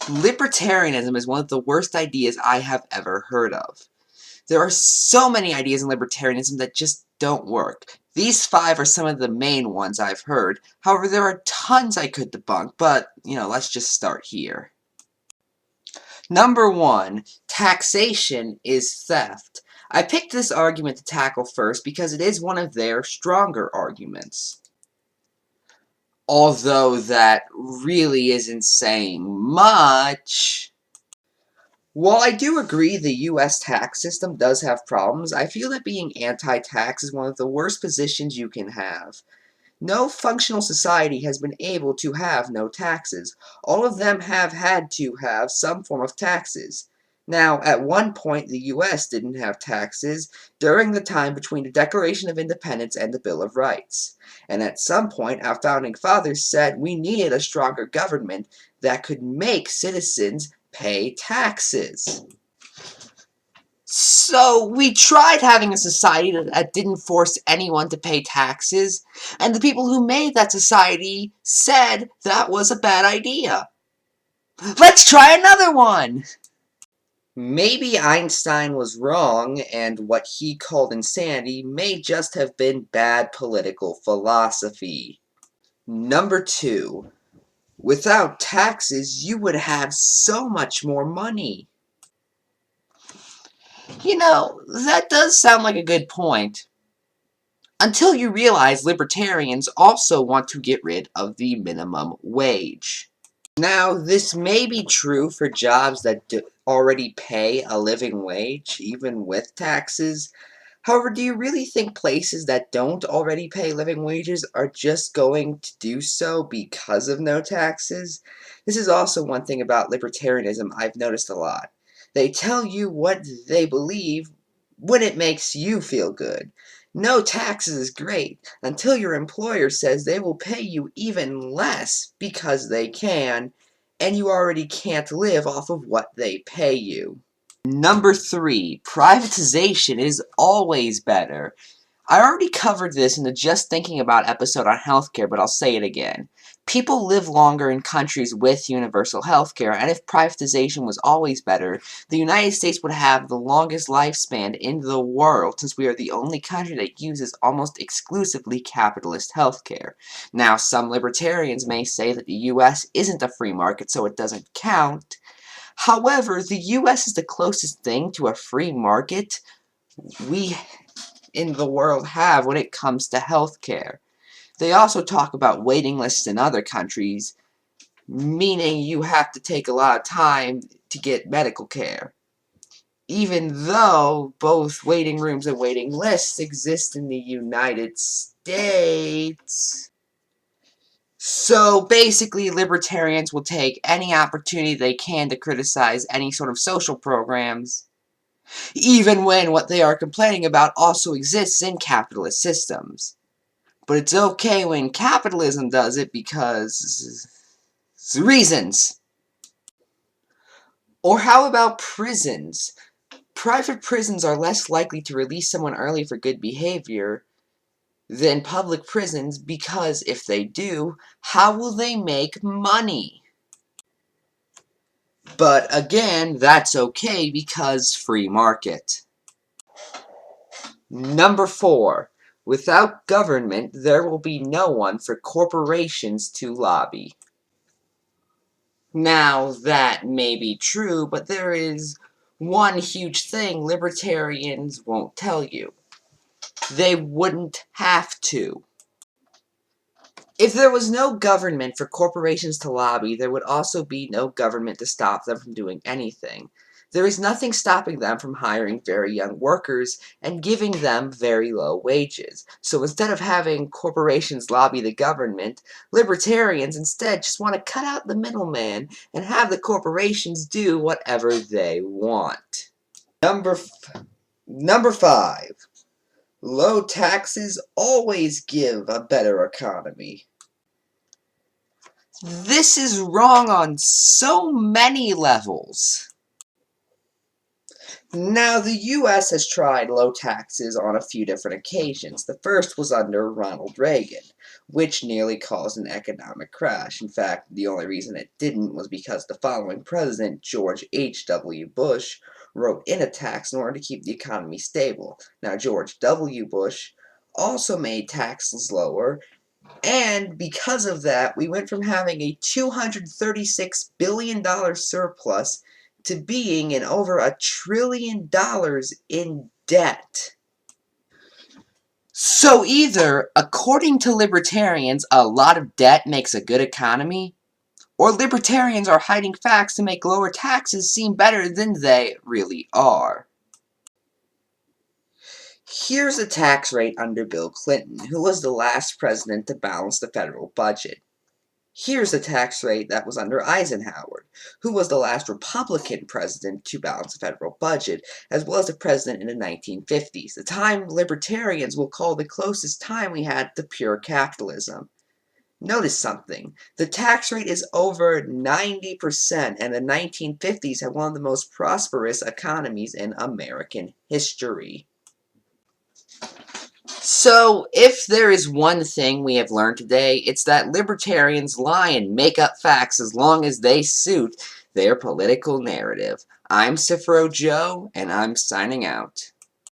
Libertarianism is one of the worst ideas I have ever heard of. There are so many ideas in libertarianism that just don't work. These 5 are some of the main ones I've heard. However, there are tons I could debunk, but, let's just start here. Number 1, taxation is theft. I picked this argument to tackle first because it is one of their stronger arguments. Although that really isn't saying much. While I do agree the US tax system does have problems, I feel that being anti-tax is one of the worst positions you can have. No functional society has been able to have no taxes. All of them have had to have some form of taxes. Now, at one point, the US didn't have taxes during the time between the Declaration of Independence and the Bill of Rights. And at some point, our founding fathers said we needed a stronger government that could make citizens pay taxes. So we tried having a society that didn't force anyone to pay taxes, and the people who made that society said that was a bad idea. Let's try another one! Maybe Einstein was wrong, and what he called insanity may just have been bad political philosophy. Number 2. Without taxes, you would have so much more money. That does sound like a good point. Until you realize libertarians also want to get rid of the minimum wage. Now, this may be true for jobs that already pay a living wage, even with taxes. However, do you really think places that don't already pay living wages are just going to do so because of no taxes? This is also one thing about libertarianism I've noticed a lot. They tell you what they believe when it makes you feel good. No taxes is great until your employer says they will pay you even less because they can, and you already can't live off of what they pay you. Number 3, privatization is always better. I already covered this in the Just Thinking About episode on healthcare, but I'll say it again. People live longer in countries with universal healthcare, and if privatization was always better, the United States would have the longest lifespan in the world, since we are the only country that uses almost exclusively capitalist healthcare. Now, some libertarians may say that the US isn't a free market, so it doesn't count. However, the US is the closest thing to a free market we in the world have when it comes to healthcare. They also talk about waiting lists in other countries, meaning you have to take a lot of time to get medical care. Even though both waiting rooms and waiting lists exist in the United States. So basically, libertarians will take any opportunity they can to criticize any sort of social programs, even when what they are complaining about also exists in capitalist systems. But it's okay when capitalism does it because reasons. Or how about prisons? Private prisons are less likely to release someone early for good behavior than public prisons because if they do, how will they make money? But again, that's okay because free market. Number 4. Without government, there will be no one for corporations to lobby. Now, that may be true, but there is one huge thing libertarians won't tell you. They wouldn't have to. If there was no government for corporations to lobby, there would also be no government to stop them from doing anything. There is nothing stopping them from hiring very young workers and giving them very low wages. So instead of having corporations lobby the government, libertarians instead just want to cut out the middleman and have the corporations do whatever they want. Number 5. Low taxes always give a better economy. This is wrong on so many levels. Now, the US has tried low taxes on a few different occasions. The first was under Ronald Reagan. which nearly caused an economic crash. In fact, the only reason it didn't was because the following president, George H.W. Bush, wrote in a tax in order to keep the economy stable. Now, George W. Bush also made taxes lower, and because of that, we went from having a $236 billion surplus to being in over $1 trillion in debt. So either, according to libertarians, a lot of debt makes a good economy, or libertarians are hiding facts to make lower taxes seem better than they really are. Here's the tax rate under Bill Clinton, who was the last president to balance the federal budget. Here's the tax rate that was under Eisenhower, who was the last Republican president to balance the federal budget, as well as the president in the 1950s, the time libertarians will call the closest time we had to pure capitalism. Notice something. The tax rate is over 90%, and the 1950s had one of the most prosperous economies in American history. So, if there is one thing we have learned today, it's that libertarians lie and make up facts as long as they suit their political narrative. I'm Cifro Joe, and I'm signing out.